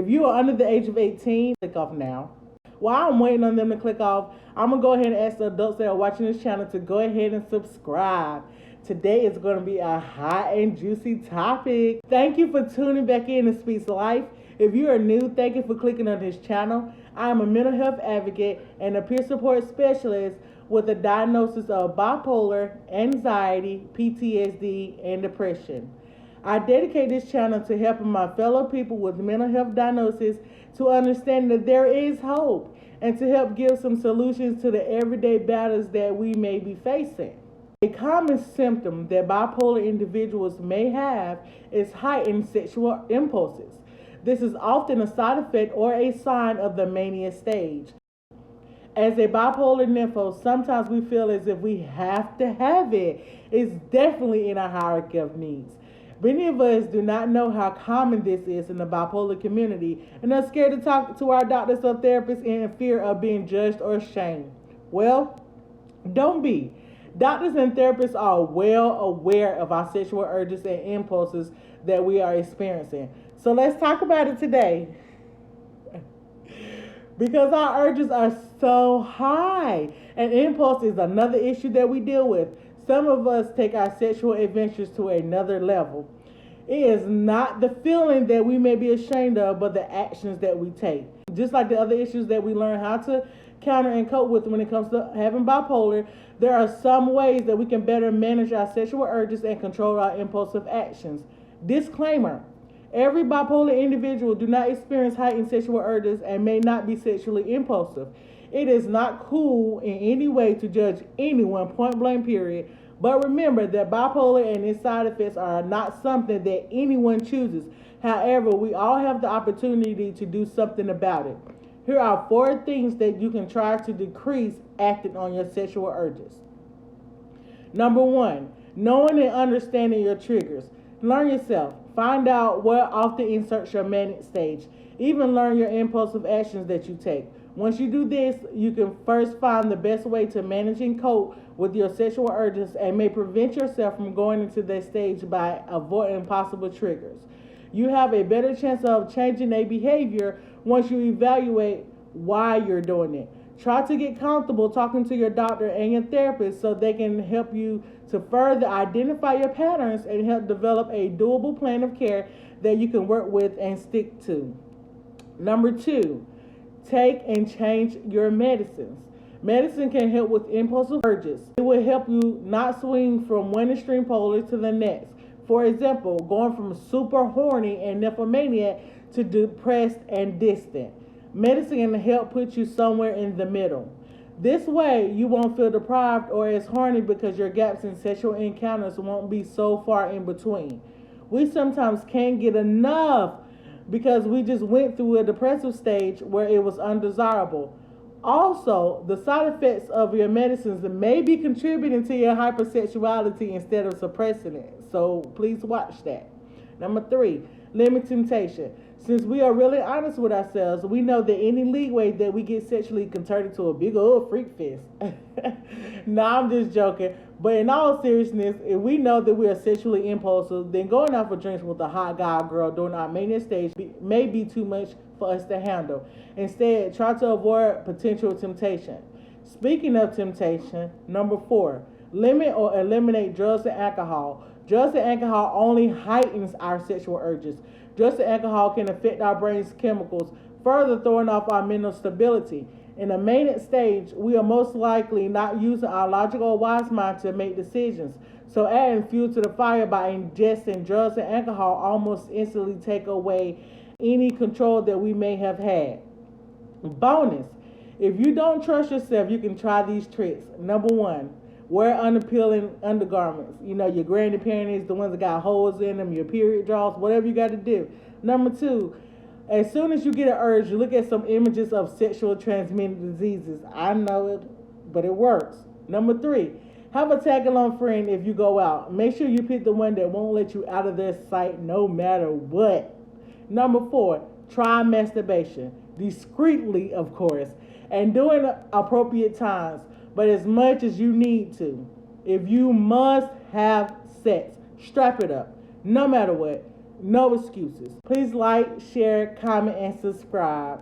If you are under the age of 18, click off now. While I'm waiting on them to click off, I'm going to go ahead and ask the adults that are watching this channel to go ahead and subscribe. Today is going to be a hot and juicy topic. Thank you for tuning back in to Speaks Life. If you are new, thank you for clicking on this channel. I am a mental health advocate and a peer support specialist with a diagnosis of bipolar, anxiety, PTSD, and depression. I dedicate this channel to helping my fellow people with mental health diagnoses to understand that there is hope and to help give some solutions to the everyday battles that we may be facing. A common symptom that bipolar individuals may have is heightened sexual impulses. This is often a side effect or a sign of the mania stage. As a bipolar nympho, sometimes we feel as if we have to have it. It's definitely in our hierarchy of needs. Many of us do not know how common this is in the bipolar community and are scared to talk to our doctors or therapists in fear of being judged or shamed. Well, don't be. Doctors and therapists are well aware of our sexual urges and impulses that we are experiencing. So let's talk about it today. Because our urges are so high, and impulse is another issue that we deal with. Some of us take our sexual adventures to another level. It is not the feeling that we may be ashamed of, but the actions that we take. Just like the other issues that we learn how to counter and cope with when it comes to having bipolar, there are some ways that we can better manage our sexual urges and control our impulsive actions. Disclaimer: every bipolar individual do not experience heightened sexual urges and may not be sexually impulsive. It is not cool in any way to judge anyone, point blank period. But remember that bipolar and its side effects are not something that anyone chooses. However, we all have the opportunity to do something about it. Here are 4 things that you can try to decrease acting on your sexual urges. Number 1, knowing and understanding your triggers. Learn yourself. Find out what often inserts your manic stage. Even learn your impulsive actions that you take. Once you do this, you can first find the best way to manage and cope with your sexual urges and may prevent yourself from going into that stage by avoiding possible triggers. You have a better chance of changing a behavior once you evaluate why you're doing it. Try to get comfortable talking to your doctor and your therapist so they can help you to further identify your patterns and help develop a doable plan of care that you can work with and stick to. Number 2, take and change your medicines. Medicine can help with impulsive urges. It will help you not swing from one extreme polar to the next. For example, going from super horny and nymphomaniac to depressed and distant. Medicine can help put you somewhere in the middle. This way, you won't feel deprived or as horny because your gaps in sexual encounters won't be so far in between. We sometimes can't get enough because we just went through a depressive stage where it was undesirable. Also, the side effects of your medicines may be contributing to your hypersexuality instead of suppressing it. So please watch that. Number 3, limit temptation. Since we are really honest with ourselves, we know that any leeway that we get sexually can turn into a big old freak fest. No, I'm just joking. But in all seriousness, if we know that we are sexually impulsive, then going out for drinks with a hot guy or girl during our mania stage may be too much for us to handle. Instead, try to avoid potential temptation. Speaking of temptation, number 4, limit or eliminate drugs and alcohol. Drugs and alcohol only heightens our sexual urges. Drugs and alcohol can affect our brain's chemicals, further throwing off our mental stability. In a manic stage, we are most likely not using our logical or wise mind to make decisions. So adding fuel to the fire by ingesting drugs and alcohol almost instantly take away any control that we may have had. Bonus: if you don't trust yourself, you can try these tricks. Number 1, wear unappealing undergarments. You know, your granny panties, the ones that got holes in them, your period draws, whatever you got to do. Number 2, as soon as you get an urge, you look at some images of sexual transmitted diseases. I know it, but it works. Number 3, have a tag-along friend if you go out. Make sure you pick the one that won't let you out of their sight no matter what. Number 4, try masturbation. Discreetly, of course, and during appropriate times, but as much as you need to. If you must have sex, strap it up. No matter what. No excuses. Please like, share, comment, and subscribe.